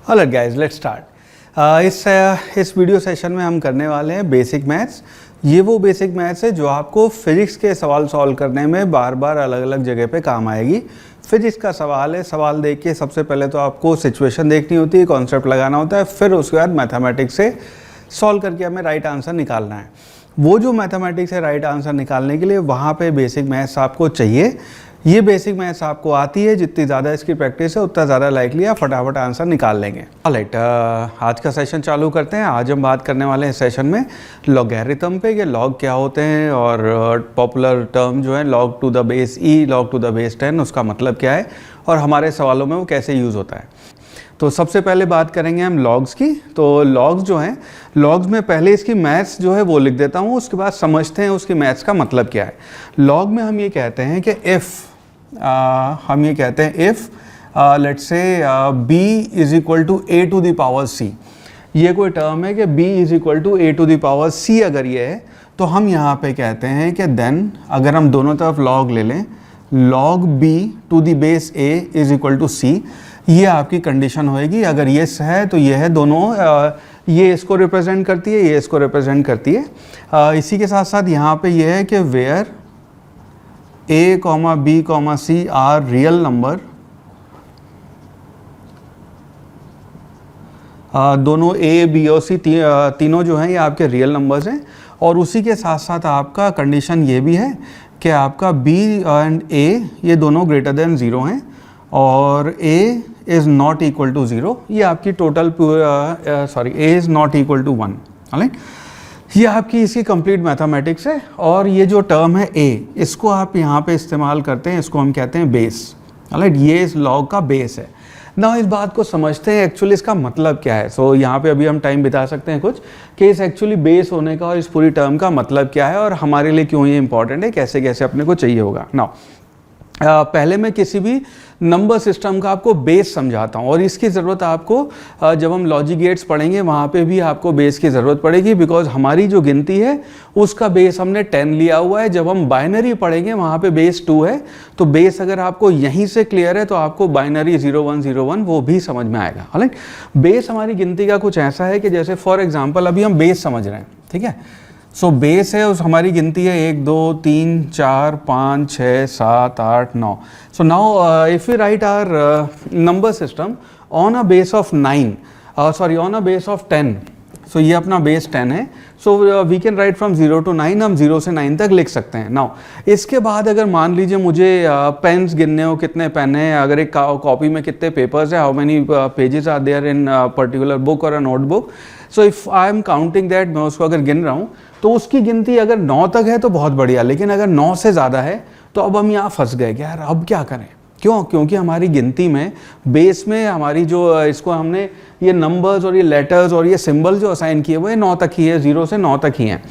Alright guys, let's start. इस video session में हम करने वाले हैं बेसिक मैथ्स। ये वो बेसिक मैथ्स है जो आपको फिजिक्स के सवाल सॉल्व करने में बार बार अलग अलग जगह पे काम आएगी। फिजिक्स का सवाल है, सवाल देख के सबसे पहले तो आपको सिचुएशन देखनी होती है, कॉन्सेप्ट लगाना होता है, फिर उसके बाद मैथमेटिक्स से सॉल्व करके हमें राइट आंसर निकालना है। वो जो मैथमेटिक्स है राइट आंसर निकालने के लिए वहाँ पे बेसिक मैथ्स आपको चाहिए। ये बेसिक मैथ्स आपको आती है, जितनी ज़्यादा इसकी प्रैक्टिस है उतना ज़्यादा लाइकली आप फटाफट आंसर निकाल लेंगे। ऑलराइट, आज का सेशन चालू करते हैं। आज हम बात करने वाले हैं सेशन में लॉगैरिथम पे, कि लॉग क्या होते हैं और पॉपुलर टर्म जो है log to the base E, log to the base 10, उसका मतलब क्या है और हमारे सवालों में वो कैसे यूज़ होता है। तो सबसे पहले बात करेंगे हम लॉग्स की। तो लॉग्स जो हैं, लॉग्स में पहले इसकी मैथ्स जो है वो लिख देता हूँ, उसके बाद समझते हैं उसकी मैथ्स का मतलब क्या है। लॉग में हम ये कहते हैं कि if let's say b is equal to a to the power c, ये कोई टर्म है कि b is equal to a to the power c अगर ये है तो हम यहाँ पे कहते हैं कि देन अगर हम दोनों तरफ लॉग ले लें, log b to the base a is equal to c, ये आपकी कंडीशन होएगी। अगर ये है तो ये है, दोनों ये इसको रिप्रेजेंट करती है, ये इसको रिप्रेजेंट करती है। इसी के साथ साथ यहाँ पे ये है कि where a, b, c are real number, दोनों a, b और c तीनों जो हैं ये आपके रियल नंबर्स हैं। और उसी के साथ साथ आपका कंडीशन ये भी है कि आपका b एंड a ये दोनों ग्रेटर देन 0 हैं और a is not equal to 0। ये आपकी total a is not equal to 1। Alright, ये आपकी इसकी कंप्लीट मैथमेटिक्स है। और ये जो टर्म है a, इसको आप यहाँ पे इस्तेमाल करते हैं, इसको हम कहते हैं बेस। ऑलराइट, ये इस लॉग का बेस है ना। इस बात को समझते हैं एक्चुअली इसका मतलब क्या है। सो यहाँ पे अभी हम टाइम बिता सकते हैं कुछ कि इस एक्चुअली बेस होने का और इस पूरी टर्म का मतलब क्या है और हमारे लिए क्यों ये इंपॉर्टेंट है, कैसे कैसे अपने को चाहिए होगा। नाउ पहले मैं किसी भी नंबर सिस्टम का आपको बेस समझाता हूँ, और इसकी ज़रूरत आपको जब हम लॉजिक गेट्स पढ़ेंगे वहाँ पे भी आपको बेस की ज़रूरत पड़ेगी, बिकॉज हमारी जो गिनती है उसका बेस हमने 10 लिया हुआ है। जब हम बाइनरी पढ़ेंगे वहाँ पे बेस 2 है। तो बेस अगर आपको यहीं से क्लियर है तो आपको बाइनरी 0101 वो भी समझ में आएगा। ऑलराइट, बेस हमारी गिनती का कुछ ऐसा है कि जैसे फॉर एग्जाम्पल अभी हम बेस समझ रहे हैं, ठीक है। सो बेस है, उस हमारी गिनती है 1 2 3 4 5 6 7 8 9। So now if we write our number system on a base of 9, on a base of 10, so ये अपना बेस 10 है। So we can write from 0 to 9, हम 0 से 9 तक लिख सकते हैं। नाउ इसके बाद अगर मान लीजिए मुझे पेन्स गिनने हो, कितने पेन हैं, अगर एक कॉपी में कितने पेपर्स हैं, how many pages are there in particular book और a notebook. So if I am counting that, मैं उसको अगर गिन रहा हूँ तो उसकी गिनती अगर 9 तक है तो बहुत बढ़िया, लेकिन अगर 9 से ज़्यादा है तो अब हम यहाँ फंस गए कि यार अब क्या करें। क्यों? क्योंकि हमारी गिनती में बेस में हमारी जो इसको हमने ये नंबर्स और ये लेटर्स और ये सिंबल जो असाइन किए हुए 9 तक ही है, 0 से 9 तक ही हैं।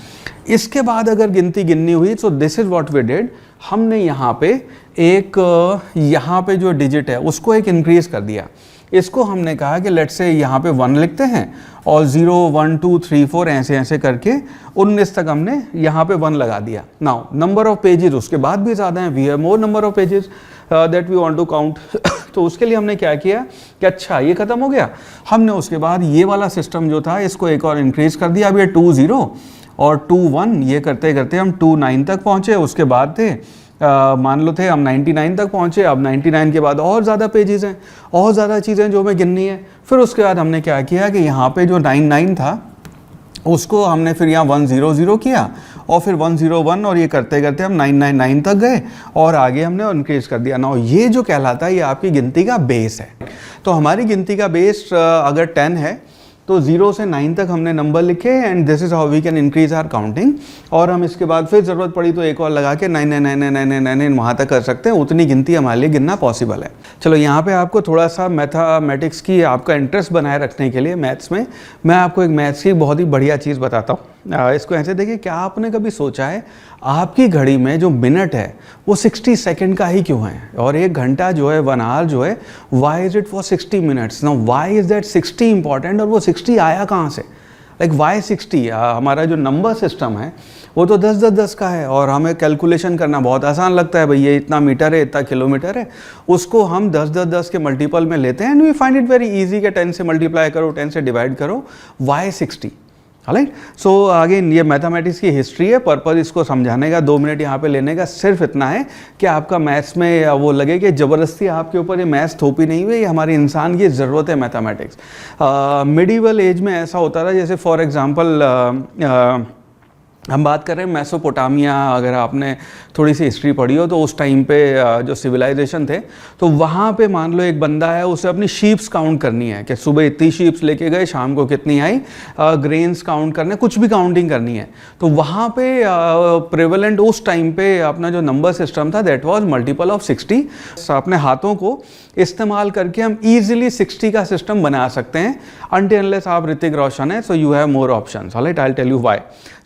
इसके बाद अगर गिनती गिननी हुई, so this is what we did, हमने यहाँ पे यहाँ पे जो डिजिट है उसको एक इंक्रीज कर दिया। इसको हमने कहा कि लेट्स से यहाँ पे 1 लिखते हैं और 0 1 2 3 4 ऐसे ऐसे करके 19 तक हमने यहाँ पे 1 लगा दिया। नाउ नंबर ऑफ पेजेस उसके बाद भी ज़्यादा हैं, we have more number of pages that we want to count. तो उसके लिए हमने क्या किया कि अच्छा ये ख़त्म हो गया, हमने उसके बाद ये वाला सिस्टम जो था इसको एक और इंक्रीज कर दिया। अब ये 2 0 और 2 1 ये करते करते हम 2 9 तक पहुँचे। उसके बाद थे मान लो थे हम 99 तक पहुँचे। अब 99 के बाद और ज़्यादा पेजेस हैं, और ज़्यादा चीज़ें जो हमें गिननी है। फिर उसके बाद हमने क्या किया कि यहाँ पे जो 99 था उसको हमने फिर यहाँ 100 किया और फिर 101 और ये करते करते हम 999 तक गए और आगे हमने इंक्रीज कर दिया। ना ये जो कहलाता है ये आपकी गिनती का बेस है। तो हमारी गिनती का बेस अगर 10 है तो 0 से 9 तक हमने नंबर लिखे and this is how we can increase our counting. और हम इसके बाद फिर ज़रूरत पड़ी तो एक और लगा के 9999999 वहाँ तक कर सकते हैं। उतनी गिनती हमारे लिए गिनना पॉसिबल है। चलो यहाँ पे आपको थोड़ा सा मैथमेटिक्स की आपका इंटरेस्ट बनाए रखने के लिए मैथ्स में मैं आपको एक मैथ्स की बहुत ही बढ़िया चीज़ बताता हूँ। इसको ऐसे देखिए, क्या आपने कभी सोचा है आपकी घड़ी में जो मिनट है वो 60 सेकंड का ही क्यों है, और 1 घंटा जो है 1 आवर जो है why is it for 60 minutes. Now why is that 60 important, और वो 60 आया कहाँ से, लाइक वाई 60। हमारा जो नंबर सिस्टम है वो तो 10-10-10 का है और हमें कैलकुलेशन करना बहुत आसान लगता है, भाई ये इतना मीटर है, इतना किलोमीटर है, उसको हम 10-10-10 के मल्टीपल में लेते हैं and we find it very easy कि 10 से मल्टीप्लाई करो, 10 से डिवाइड करो, वाई 60। राइट, सो अगेन ये मैथमेटिक्स की हिस्ट्री है, पर्पज इसको समझाने का 2 मिनट यहाँ पे लेने का सिर्फ इतना है कि आपका मैथ्स में वो लगे कि ज़बरदस्ती आपके ऊपर ये मैथ्स थोपी नहीं हुई, ये हमारे इंसान की ज़रूरत है मैथमेटिक्स। मिडीवल एज में ऐसा होता था, जैसे फॉर एग्जांपल हम बात कर रहे हैं मेसोपोटामिया, अगर आपने थोड़ी सी हिस्ट्री पढ़ी हो तो उस टाइम पे जो सिविलाइजेशन थे तो वहाँ पे मान लो एक बंदा है, उसे अपनी शीप्स काउंट करनी है कि सुबह इतनी शीप्स लेके गए, शाम को कितनी आई, ग्रेन्स काउंट करने, कुछ भी काउंटिंग करनी है। तो वहाँ पे प्रेवलेंट उस टाइम पे अपना जो नंबर सिस्टम था दैट वाज मल्टीपल ऑफ 60। अपने हाथों को इस्तेमाल करके हम ईजिली 60 का सिस्टम बना सकते हैं, अनटिल अनलेस आप ऋतिक रोशन है, so you have more options. Alright, I will tell you why.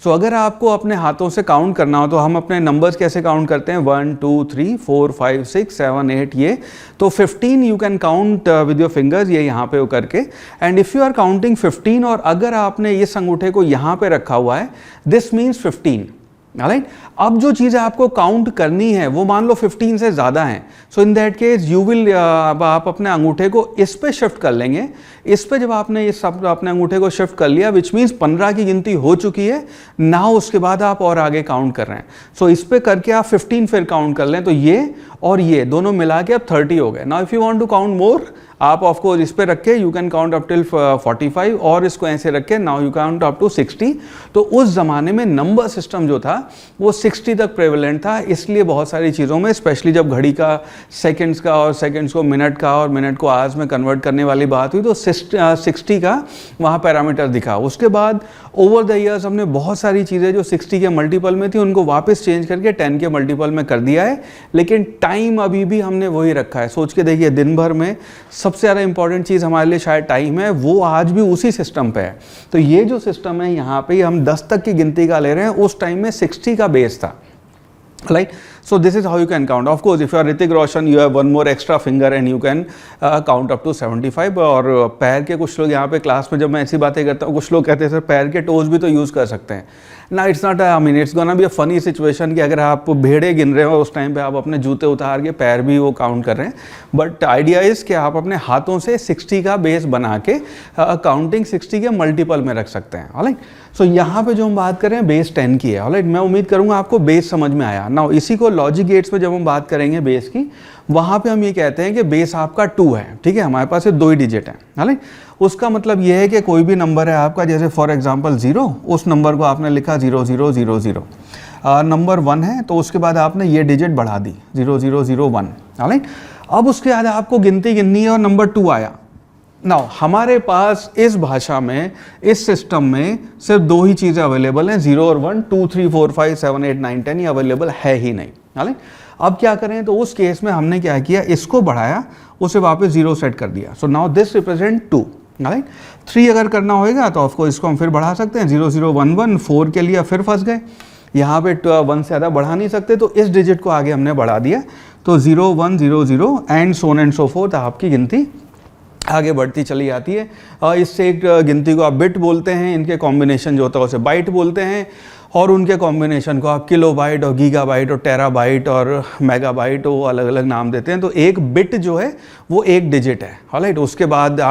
So अगर आपको अपने हाथों से काउंट करना हो तो हम अपने नंबर्स कैसे काउंट करते हैं, 1 2 3 4 5 6 7 8 ये, तो 15 you can count with your fingers, ये यहाँ पे करके। And if you are counting 15 और अगर आपने इस अंगूठे को यहाँ पे रखा हुआ है, दिस मीन्स 15। राइट, अब जो चीज़ें आपको काउंट करनी है वो मान लो 15 से ज़्यादा हैं, so in that case you will, आप अपने अंगूठे को इस पे शिफ्ट कर लेंगे। इस पे जब आपने इस अपने अंगूठे को शिफ्ट कर लिया, विच मीन्स 15 की गिनती हो चुकी है ना, उसके बाद आप और आगे काउंट कर रहे हैं। सो इस पे करके आप 15 फिर काउंट कर लें, तो ये और ये दोनों मिला के अब 30 हो गए। Now if you want to count more, आप ऑफ कोर्स इस पे रख के you can count up till 45 और इसको ऐसे रख के now you count up to 60। तो उस ज़माने में नंबर सिस्टम जो था वो 60 तक प्रेवलेंट था, इसलिए बहुत सारी चीज़ों में, स्पेशली जब घड़ी का सेकंड्स का और सेकंड्स को मिनट का और मिनट को आवर्स में कन्वर्ट करने वाली बात हुई तो 60 का वहाँ पैरामीटर दिखा। उसके बाद ओवर द ईयर्स हमने बहुत सारी चीज़ें जो 60 के मल्टीपल में थी उनको वापस चेंज करके 10 के मल्टीपल में कर दिया है, लेकिन टाइम अभी भी हमने वही रखा है। सोच के देखिए, दिन भर में सबसे ज़्यादा इंपॉर्टेंट चीज़ हमारे लिए शायद टाइम है, वो आज भी उसी सिस्टम पे है। तो ये जो सिस्टम है यहाँ पे हम 10 तक की गिनती का ले रहे हैं, उस टाइम में 60 का बेस था। Right, so this is how you can count. Of course, if you are Hrithik Roshan, you have one more extra finger and you can count up to 75. और पैर के कुछ लोग यहाँ पे क्लास में जब मैं ऐसी बातें करता हूँ, कुछ लोग कहते हैं सर पैर के टोज भी तो यूज़ कर सकते हैं ना। It's not, I mean it's gonna be a funny situation कि अगर आप भेड़े गिन रहे हो उस टाइम पे आप अपने जूते उतार के पैर भी वो काउंट कर रहे हैं, बट आइडिया इज़ कि आप अपने हाथों से 60 का बेस बना के काउंटिंग 60 के मल्टीपल में रख सकते हैं। ऑलराइट, सो यहाँ पे जो हम बात कर रहे हैं बेस 10 की है। ऑलराइट, मैं उम्मीद करूँगा आपको बेस समझ में आया ना। इसी को लॉजिक गेट्स में जब हम बात करेंगे बेस की, वहाँ पे हम ये कहते हैं कि बेस आपका 2 है, ठीक है, हमारे पास 2 ही डिजिट हैं। ऑलराइट, उसका मतलब ये है कि कोई भी नंबर है आपका, जैसे फॉर एग्जांपल 0, उस नंबर को आपने लिखा 0000। नंबर 1 है तो उसके बाद आपने ये डिजिट बढ़ा दी 0001। ऑलराइट, अब उसके बाद आपको गिनती गिननी है और नंबर 2 आया। नाउ हमारे पास इस भाषा में, इस सिस्टम में सिर्फ 2 ही चीज़ें अवेलेबल हैं, 0 और 1, 2 3 4 5 7 8 9 10 ये अवेलेबल है ही नहीं। ऑलराइट, अब क्या करें, तो उस केस में हमने क्या किया, इसको बढ़ाया, उसे वापस 0 सेट कर दिया। So now this represent 2। Right, 3 अगर करना होगा तो ऑफकोर्स इसको हम फिर बढ़ा सकते हैं, 0011। 4 के लिए फिर फंस गए, यहाँ पे 1 से ज़्यादा बढ़ा नहीं सकते, तो इस डिजिट को आगे हमने बढ़ा दिया, तो 0100 and so on and so fourth, आपकी गिनती आगे बढ़ती चली जाती है। इससे एक गिनती को आप बिट बोलते हैं, इनके कॉम्बिनेशन जो होता है उसे बाइट बोलते हैं, और उनके कॉम्बिनेशन को आप किलोबाइट और गीगाबाइट और टेराबाइट और मेगाबाइट वो अलग अलग नाम देते हैं। तो एक बिट जो है वो 1 डिजिट है। ऑलराइट, उसके बाद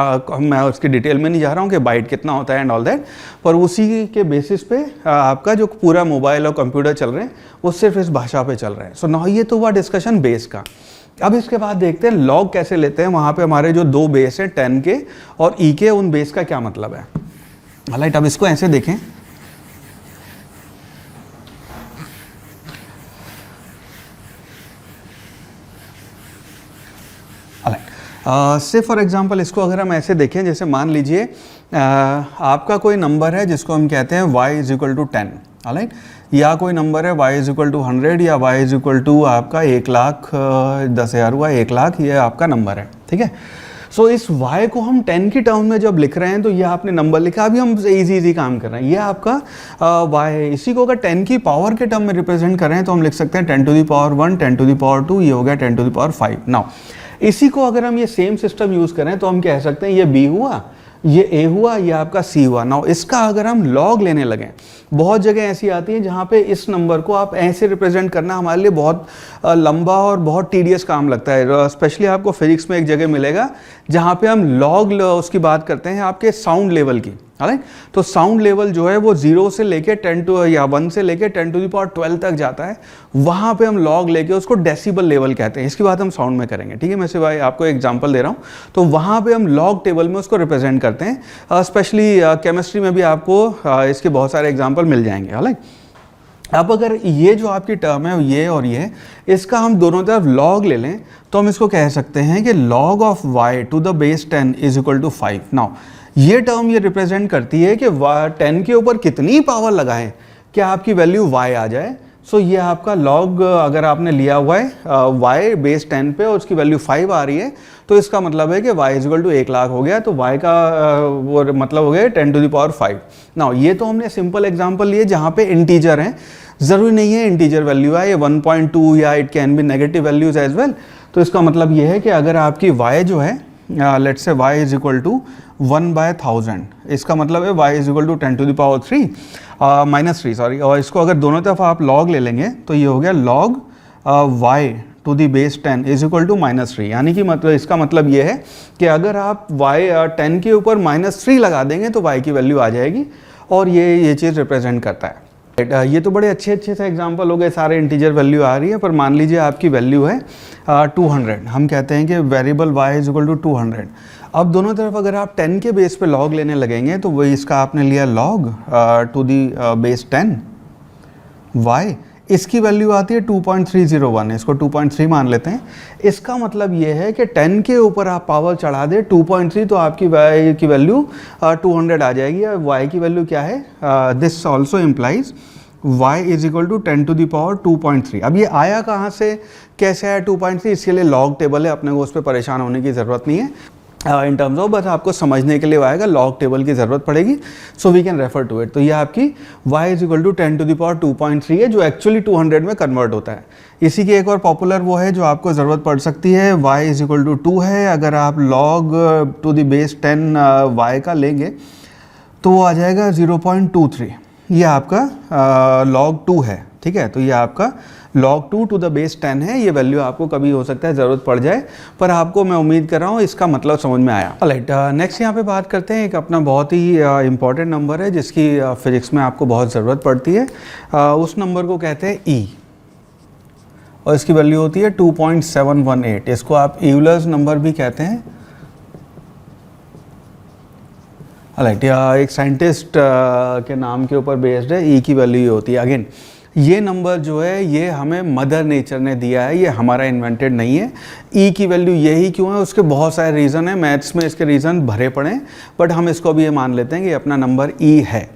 मैं उसकी डिटेल में नहीं जा रहा हूँ कि बाइट कितना होता है एंड ऑल दैट, पर उसी के बेसिस पे आपका जो पूरा मोबाइल और कंप्यूटर चल रहे हैं वो सिर्फ इस भाषा पे चल रहे हैं। सो नाउ ये तो हुआ डिस्कशन बेस का। अब इसके बाद देखते हैं लॉग कैसे लेते हैं। वहाँ पे हमारे जो 2 बेस हैं 10 के और ई के, उन बेस का क्या मतलब है। ऑलराइट, अब इसको ऐसे देखें, से फॉर एग्जांपल इसको अगर हम ऐसे देखें, जैसे मान लीजिए आपका कोई नंबर है जिसको हम कहते हैं y = 10। ऑलराइट, या कोई नंबर है y = 100 या y = आपका 1,10,000 हुआ, 1,00,000 ये आपका नंबर है, ठीक है। सो इस y को हम 10 की टर्म में जब लिख रहे हैं तो ये आपने नंबर लिखा, अभी हम इजी काम कर रहे हैं, ये आपका y है। इसी को अगर 10 की पावर के टर्म में रिप्रेजेंट कर रहे हैं तो हम लिख सकते हैं 10⁻1, 10⁻2, ये हो गया 10⁻5। नाउ इसी को अगर हम ये सेम सिस्टम यूज़ करें तो हम कह सकते हैं ये b हुआ, ये A हुआ, ये आपका C हुआ। नाउ इसका अगर हम लॉग लेने लगें, बहुत जगह ऐसी आती है जहाँ पे इस नंबर को आप ऐसे रिप्रेजेंट करना हमारे लिए बहुत लंबा और बहुत टीडियस काम लगता है। स्पेशली आपको फिजिक्स में एक जगह मिलेगा जहाँ पे हम लॉग उसकी बात करते हैं आपके साउंड लेवल की, राइट। तो साउंड लेवल जो है वो 0 से लेके 1 से लेके 10⁻12 तक जाता है, वहाँ पे हम लॉग लेके उसको डेसिबल लेवल कहते हैं। इसकी बात हम साउंड में करेंगे, ठीक है। मैं सिर्फ आपको एग्जांपल दे रहा हूँ। तो वहाँ पे हम लॉग टेबल में उसको रिप्रेजेंट करते हैं। स्पेशली केमिस्ट्री में भी आपको इसके बहुत सारे एग्जाम्पल मिल जाएंगे, राइट। अब अगर ये जो आपकी टर्म है ये और ये, इसका हम दोनों तरफ लॉग ले लें तो हम इसको कह सकते हैं कि log of y to the base 10 is equal to 5। Now ये टर्म ये रिप्रेजेंट करती है कि 10 के ऊपर कितनी पावर लगाएं कि आपकी वैल्यू y आ जाए। सो ये आपका log अगर आपने लिया हुआ है y बेस 10 पे और उसकी वैल्यू 5 आ रही है, तो इसका मतलब है कि y is equal to 1 lakh हो गया। तो y का वो मतलब हो गया 10⁻5। नाउ ये तो हमने सिंपल एग्जांपल लिए जहाँ पे इंटीजर हैं, ज़रूरी नहीं है इंटीजर वैल्यू है, ये 1.2 या it can be negative values as well. तो इसका मतलब ये है कि अगर आपकी y जो है let's say y is equal to 1/1000, इसका मतलब है y is equal to 10⁻3 -3 sorry, और इसको अगर दोनों तरफ आप log ले लेंगे तो ये हो गया log y to the base 10 is equal to -3। यानी कि मतलब इसका मतलब ये है कि अगर आप y 10 के ऊपर -3 लगा देंगे तो y की वैल्यू आ जाएगी, और ये चीज़ रिप्रेजेंट करता है। ये तो बड़े अच्छे से एग्जांपल हो गए, सारे इंटीजर वैल्यू आ रही है। पर मान लीजिए आपकी वैल्यू है 200, हम कहते हैं कि variable y is equal to 200। अब दोनों तरफ अगर आप 10 के बेस पे log लेने लगेंगे तो वही इसका आपने लिया log to the base 10 y, इसकी वैल्यू आती है 2.301, इसको 2.3 मान लेते हैं। इसका मतलब ये है कि 10 के ऊपर आप पावर चढ़ा दे 2.3 तो आपकी y की वैल्यू 200 आ जाएगी। और y की वैल्यू क्या है, this also implies y is equal to 10 to the power 2.3। अब ये आया कहाँ से, कैसे आया 2.3, इसके लिए लॉग टेबल है, अपने को उस पर परेशान होने की ज़रूरत नहीं है। इन टर्म्स ऑफ बस आपको समझने के लिए आएगा, लॉग टेबल की ज़रूरत पड़ेगी, so we can refer to it. तो ये आपकी y is equal to 10 to the power 2.3 है, जो एक्चुअली 200 में कन्वर्ट होता है। इसी की एक और पॉपुलर वो है जो आपको ज़रूरत पड़ सकती है, y इज इक्वल टू 2 है। अगर आप log to the base 10 y का लेंगे तो वो आ जाएगा 0.23, ये आपका log 2 है, ठीक है। तो ये आपका log 2 टू द बेस 10 है। ये वैल्यू आपको कभी हो सकता है ज़रूरत पड़ जाए, पर आपको मैं उम्मीद कर रहा हूँ इसका मतलब समझ में आया। राइट, नेक्स्ट यहाँ पे बात करते हैं एक अपना बहुत ही इंपॉर्टेंट नंबर है जिसकी फिजिक्स में आपको बहुत ज़रूरत पड़ती है। उस नंबर को कहते हैं e, और इसकी वैल्यू होती है 2.718। इसको आप यूलर्स नंबर भी कहते हैं। राइट, एक साइंटिस्ट के नाम के ऊपर बेस्ड है, ई की वैल्यू होती है। अगेन ये नंबर जो है ये हमें मदर नेचर ने दिया है, ये हमारा इन्वेंटेड नहीं है। ई की वैल्यू यही क्यों है, उसके बहुत सारे रीज़न हैं, मैथ्स में इसके रीज़न भरे पड़े हैं, बट हम इसको भी ये मान लेते हैं कि अपना नंबर ई है।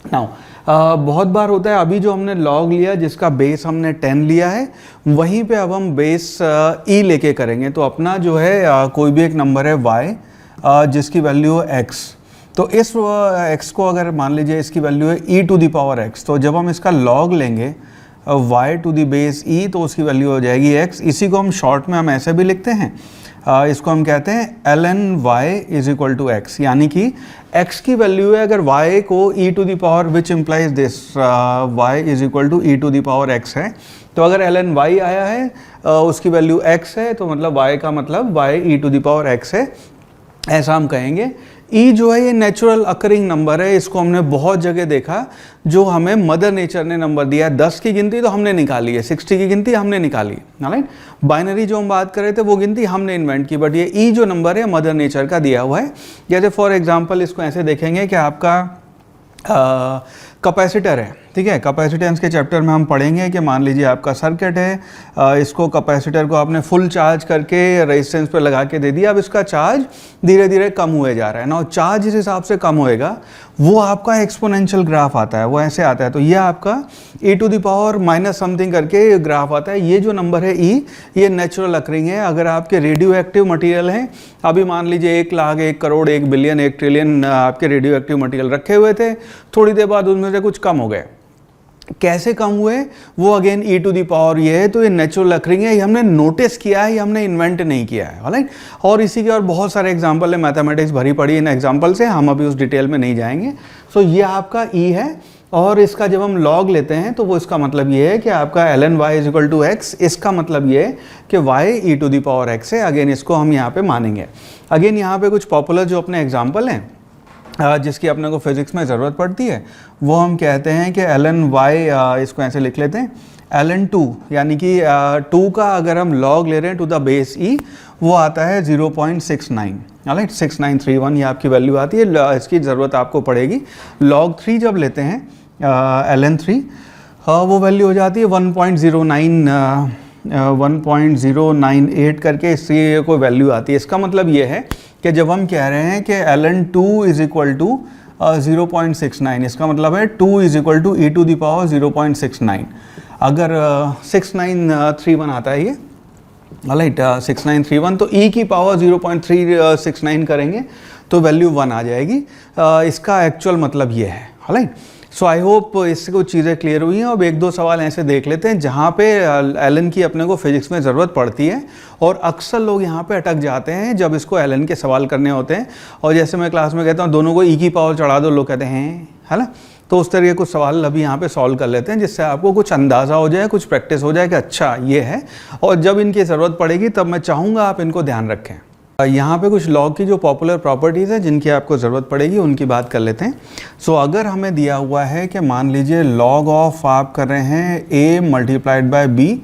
नाउ बहुत बार होता है, अभी जो हमने लॉग लिया जिसका बेस हमने 10 लिया है, वहीं पे अब हम बेस ई लेके करेंगे। तो अपना जो है कोई भी एक नंबर है y जिसकी वैल्यू है x, तो इस x को अगर मान लीजिए इसकी वैल्यू है e to the power x, तो जब हम इसका log लेंगे y to the base e तो उसकी वैल्यू हो जाएगी x। इसी को हम शॉर्ट में हम ऐसे भी लिखते हैं, इसको हम कहते हैं ln y is equal to x, यानी कि x की वैल्यू है अगर y को e to the power which implies this y is equal to e to the power x है। तो अगर ln y आया है उसकी वैल्यू x है, तो मतलब y का मतलब y e to the power x है, ऐसा हम कहेंगे। ई जो है ये नेचुरल अकरिंग नंबर है, इसको हमने बहुत जगह देखा, जो हमें मदर नेचर ने नंबर दिया है। 10 की गिनती तो हमने निकाली है, 60 की गिनती हमने निकाली, राइट। बाइनरी जो हम बात कर रहे थे वो गिनती हमने इन्वेंट की, बट ये ई जो नंबर है मदर नेचर का दिया हुआ है। जैसे फॉर एग्जांपल इसको ऐसे देखेंगे कि आपका कैपेसिटर है, ठीक है। कैपेसिटेंस के चैप्टर में हम पढ़ेंगे कि मान लीजिए आपका सर्किट है, इसको कैपेसिटर को आपने फुल चार्ज करके रेजिस्टेंस पर लगा के दे दिया। अब इसका चार्ज धीरे धीरे कम हुए जा रहा है ना, और चार्ज जिस हिसाब से कम होएगा वो आपका एक्सपोनेंशियल ग्राफ आता है, वो ऐसे आता है। तो ये आपका e to the power minus something करके ग्राफ आता है। ये जो नंबर है e, ये नेचुरल अकरिंग है। अगर आपके रेडियो एक्टिव मटीरियल हैं, अभी मान लीजिए 1 लाख 1 करोड़ 1 बिलियन 1 ट्रिलियन आपके रेडियो एक्टिव मटीरियल रखे हुए थे, थोड़ी देर बाद उनमें से कुछ कम हो गए, कैसे कम हुए वो again e to the power ये है, तो ये नेचुरल अकरिंग है, ये हमने नोटिस किया है, ये हमने इन्वेंट नहीं किया है। ऑलराइट, और इसी के और बहुत सारे एग्जांपल है, मैथमेटिक्स भरी पड़ी इन एग्जांपल से, हम अभी उस डिटेल में नहीं जाएंगे। सो ये आपका ई है, और इसका जब हम लॉग लेते हैं तो वो इसका मतलब ये है कि आपका ln y is equal to x, इसका मतलब ये है कि y e to the power x है। अगेन इसको हम यहाँ पे मानेंगे। अगेन यहाँ पे कुछ पॉपुलर जो अपने एग्जाम्पल हैं जिसकी अपने को फिजिक्स में ज़रूरत पड़ती है, वो हम कहते हैं कि ln y, इसको ऐसे लिख लेते हैं ln 2, यानी कि 2 का अगर हम लॉग ले रहे हैं टू द बेस e, वो आता है 0.69। राइट, 6931 ये आपकी वैल्यू आती है, इसकी ज़रूरत आपको पड़ेगी। लॉग 3 जब लेते हैं ln 3, वो वैल्यू हो जाती है 1.098 करके, इसकी कोई वैल्यू आती है। इसका मतलब ये है कि जब हम कह रहे हैं कि ln 2 इज इक्वल टू 0.69, इसका मतलब है 2 is equal to e to the power 0.69। अगर 6931 आता है ये, राइट, 6931, तो e की पावर 0.369 करेंगे तो वैल्यू 1 आ जाएगी। इसका एक्चुअल मतलब ये है। राइट, सो आई होप इससे कुछ चीज़ें क्लियर हुई हैं। अब एक दो सवाल ऐसे देख लेते हैं जहाँ पे ln की अपने को फिजिक्स में ज़रूरत पड़ती है, और अक्सर लोग यहाँ पे अटक जाते हैं जब इसको ln के सवाल करने होते हैं। और जैसे मैं क्लास में कहता हूँ दोनों को e की पावर चढ़ा दो, लोग कहते हैं, है ना। तो उस तरह के कुछ सवाल अभी यहाँ पे सॉल्व कर लेते हैं, जिससे आपको कुछ अंदाज़ा हो जाए, कुछ प्रैक्टिस हो जाए कि अच्छा ये है, और जब इनकी ज़रूरत पड़ेगी तब मैं चाहूँगा आप इनको ध्यान रखें। यहाँ पे कुछ लॉग की जो पॉपुलर प्रॉपर्टीज़ है जिनकी आपको ज़रूरत पड़ेगी, उनकी बात कर लेते हैं। सो अगर हमें दिया हुआ है कि मान लीजिए लॉग ऑफ आप कर रहे हैं a multiplied by b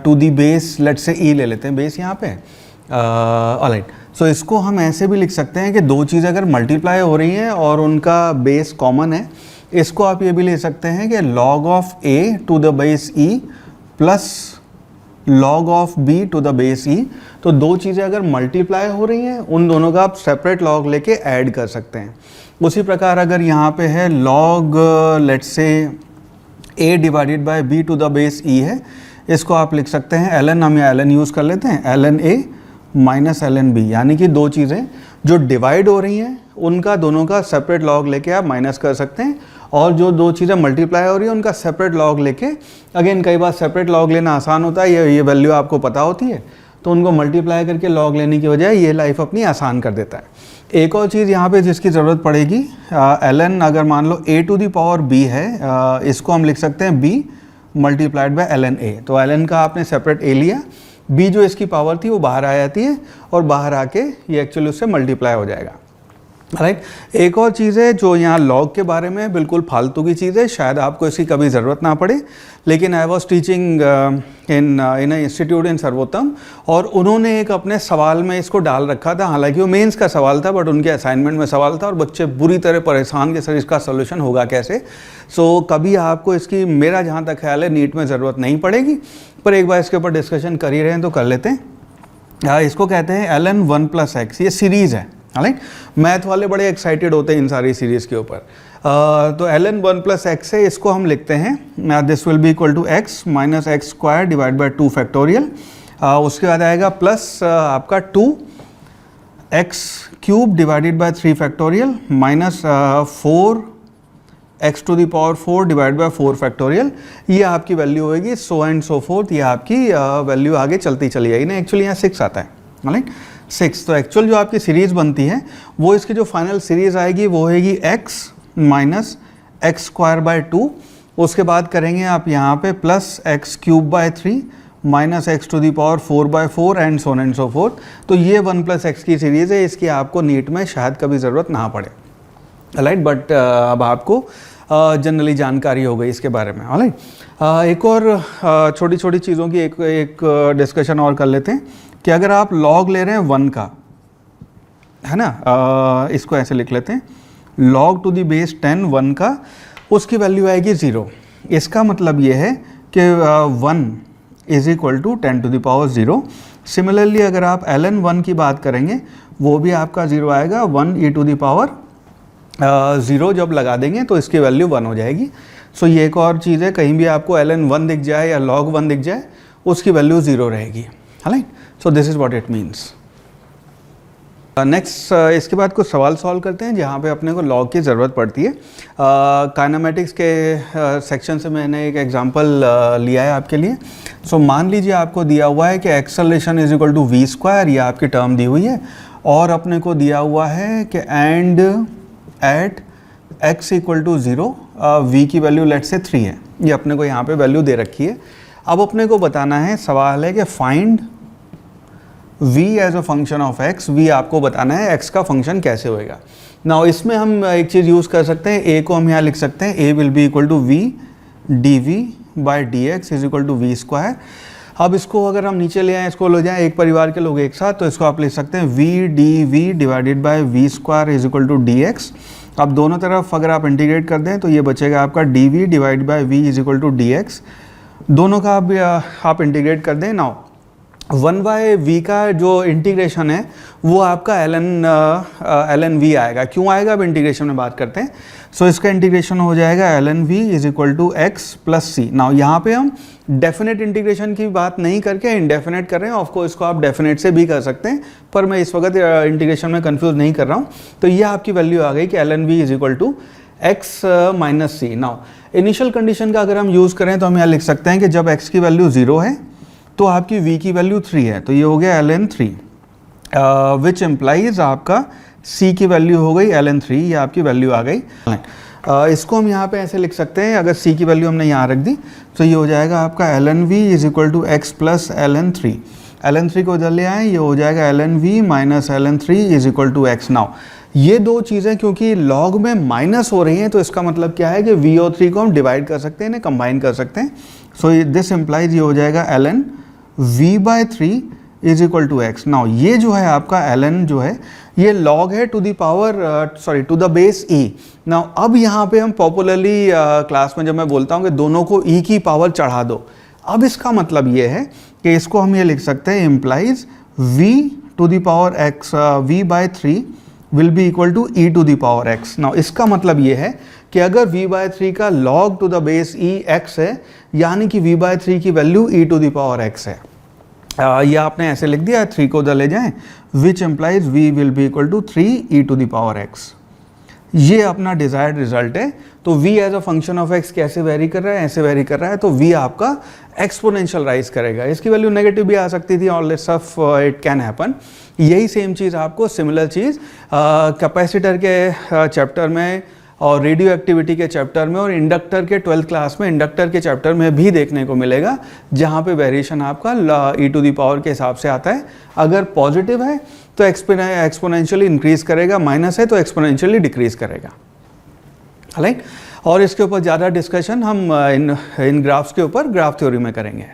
to the base, let's say e ले लेते हैं बेस यहाँ पे। ऑलराइट, सो इसको हम ऐसे भी लिख सकते हैं कि दो चीज़ें अगर मल्टीप्लाई हो रही हैं और उनका बेस कॉमन है, इसको आप ये भी ले सकते हैं कि log of a to the base e plus log of b to the base e। तो दो चीज़ें अगर मल्टीप्लाई हो रही हैं, उन दोनों का आप सेपरेट log लेके ऐड कर सकते हैं। उसी प्रकार अगर यहाँ पे है log let's say a divided by b to the base e है, इसको आप लिख सकते हैं ln, हम यहाँ ln यूज़ कर लेते हैं, ln a minus ln b, यानी कि दो चीज़ें जो डिवाइड हो रही हैं उनका दोनों का सेपरेट log लेके आप माइनस कर सकते हैं, और जो दो चीज़ें मल्टीप्लाई हो रही है उनका सेपरेट log लेके, अगेन कई बार सेपरेट log लेना आसान होता है, ये वैल्यू आपको पता होती है, तो उनको मल्टीप्लाई करके log लेने की बजाय ये लाइफ अपनी आसान कर देता है। एक और चीज़ यहाँ पे जिसकी ज़रूरत पड़ेगी, ln अगर मान लो a to the power b है, इसको हम लिख सकते हैं b multiplied by ln a। तो ln का आपने सेपरेट a लिया, b जो इसकी पावर थी वो बाहर आ जाती है, और बाहर आके ये एक्चुअली उससे मल्टीप्लाई हो जाएगा। राइट, एक और चीज़ है जो यहाँ लॉग के बारे में बिल्कुल फालतू की चीज़ है, शायद आपको इसकी कभी ज़रूरत ना पड़े, लेकिन I was teaching in institute इन सर्वोत्तम, और उन्होंने एक अपने सवाल में इसको डाल रखा था। हालांकि वो मेंस का सवाल था, बट उनके असाइनमेंट में सवाल था, और बच्चे बुरी तरह परेशान कि सर इसका सोल्यूशन होगा कैसे। सो कभी आपको इसकी, मेरा जहाँ तक ख्याल है, नीट में ज़रूरत नहीं पड़ेगी, पर एक बार इसके ऊपर डिस्कशन कर ही रहे हैं तो कर लेते हैं। इसको कहते हैं ln 1 प्लस एक्स, ये सीरीज़ है। राइट, मैथ वाले बड़े एक्साइटेड होते हैं इन सारी सीरीज़ के ऊपर। तो ln 1 प्लस एक्स है, इसको हम लिखते हैं this will be equal to x minus x square divide by 2 factorial. उसके बाद आएगा प्लस आपका 2 x cube divided by 3 factorial minus 4 x to the power 4 divide by 4 factorial. ये आपकी वैल्यू होगी, सो एंड सो फोर्थ, ये आपकी वैल्यू आगे चलती चली जाएगी ना। एक्चुअली यहाँ 6 आता है, राइट, 6। तो एक्चुअल जो आपकी सीरीज़ बनती है, वो इसकी जो फाइनल सीरीज़ आएगी वो होगी x minus x square by 2। उसके बाद करेंगे आप यहाँ पे plus x cube by 3 minus x to the power 4 by 4 and so and so forth. तो ये 1 प्लस एक्स की सीरीज़ है, इसकी आपको नीट में शायद कभी ज़रूरत ना पड़े। राइट, बट अब आपको जनरली जानकारी हो गई इसके बारे में। राइट, एक और छोटी छोटी चीज़ों की एक डिस्कशन और कर लेते हैं कि अगर आप log ले रहे हैं 1 का, है ना, इसको ऐसे लिख लेते हैं, log टू दी बेस 10 1 का, उसकी वैल्यू आएगी 0। इसका मतलब ये है कि 1 is equal to 10 to the power 0। Similarly अगर आप ln 1 की बात करेंगे, वो भी आपका 0 आएगा। 1 e टू दी पावर 0 जब लगा देंगे तो इसकी वैल्यू 1 हो जाएगी। सो ये एक और चीज़ है, कहीं भी आपको ln 1 दिख जाए या log 1 दिख जाए, उसकी वैल्यू 0 रहेगी। Right, so this is what it means. Next इसके बाद कुछ सवाल सॉल्व करते हैं जहाँ पे अपने को लॉग की ज़रूरत पड़ती है। काइनेमेटिक्स के सेक्शन से मैंने एक एग्जांपल लिया है आपके लिए। सो मान लीजिए आपको दिया हुआ है कि acceleration is equal to v square, ये आपकी टर्म दी हुई है, और अपने को दिया हुआ है कि and at x equal to 0 v की वैल्यू लेट से 3 है, ये अपने को यहाँ पे वैल्यू दे रखी है। अब अपने को बताना है, सवाल है कि find v as a function of x, v आपको बताना है x का फंक्शन कैसे होएगा। नाउ इसमें हम एक चीज़ यूज़ कर सकते हैं, a को हम यहाँ लिख सकते हैं a will be equal to v dv by d x is equal to v square. अब इसको अगर हम नीचे ले आएँ, इसको ले जाएँ एक परिवार के लोग एक साथ, तो इसको आप लिख सकते हैं v dv divided by v squared is equal to d x. अब दोनों तरफ अगर आप इंटीग्रेट कर दें तो ये बचेगा आपका dv divide by v is equal to d x. दोनों का आप इंटीग्रेट कर दें। नाउ 1/v का जो इंटीग्रेशन है वो आपका ln v आएगा। क्यों आएगा, अब इंटीग्रेशन में बात करते हैं। सो इसका इंटीग्रेशन हो जाएगा ln v is equal to x plus c. Now यहाँ पे हम डेफिनेट इंटीग्रेशन की बात नहीं करके इंडेफिनेट कर रहे हैं। ऑफकोर्स इसको आप डेफिनेट से भी कर सकते हैं, पर मैं इस वक्त इंटीग्रेशन में कंफ्यूज नहीं कर रहा हूँ। तो ये आपकी वैल्यू आ गई कि ln v is equal to x minus c. Now initial condition का अगर हम यूज़ करें तो हम यहाँ लिख सकते हैं कि जब x की वैल्यू 0 है तो आपकी v की वैल्यू 3 है, तो ये हो गया ln 3 विच एम्प्लाइज आपका c की वैल्यू हो गई ln 3, ये आपकी वैल्यू आ गई। इसको हम यहाँ पे ऐसे लिख सकते हैं, अगर c की वैल्यू हमने यहाँ रख दी तो ये हो जाएगा आपका ln v is equal to x plus ln 3। ln 3 को इधर ले आए, ये हो जाएगा ln v minus ln 3 is equal to x. Now ये दो चीज़ें क्योंकि लॉग में माइनस हो रही हैं तो इसका मतलब क्या है कि v और 3 को हम डिवाइड कर सकते हैं, इन्हें कंबाइन कर सकते हैं। सो दिस इम्प्लाइज ये हो जाएगा ln v by 3 is equal to x. Now ये जो है आपका ln जो है ये log है to the power to the base e। Now अब यहाँ पे हम पॉपुलरली क्लास में जब मैं बोलता हूँ कि दोनों को e की पावर चढ़ा दो, अब इसका मतलब ये है कि इसको हम ये लिख सकते हैं implies v to the power x v by 3 will be equal to e to the power x। Now इसका मतलब ये है कि अगर v बाई 3 का log to the base e x है, यानी कि v बाई 3 की value e to the power x है। ये आपने ऐसे लिख दिया, 3 को उधर ले जाएं, which implies v will be equal to 3 e to the power x। ये अपना डिजायर्ड रिजल्ट है। तो v as a function of x कैसे वेरी कर रहा है, ऐसे वेरी कर रहा है, तो v आपका एक्सपोनेंशियल राइज करेगा। इसकी वैल्यू नेगेटिव भी आ सकती थी, all this of it can happen. यही सेम चीज़ आपको सिमिलर चीज़ कैपेसिटर के चैप्टर में और रेडियो एक्टिविटी के चैप्टर में और इंडक्टर के 12th क्लास में इंडक्टर के चैप्टर में भी देखने को मिलेगा, जहाँ पे वेरिएशन आपका e टू द पावर के हिसाब से आता है। अगर पॉजिटिव है तो एक्सपोनेंशियली इंक्रीज करेगा, माइनस है तो एक्सपोनेंशियली डिक्रीज करेगा। राइट, और इसके ऊपर ज़्यादा डिस्कशन हम इन ग्राफ्स के ऊपर ग्राफ थ्योरी में करेंगे।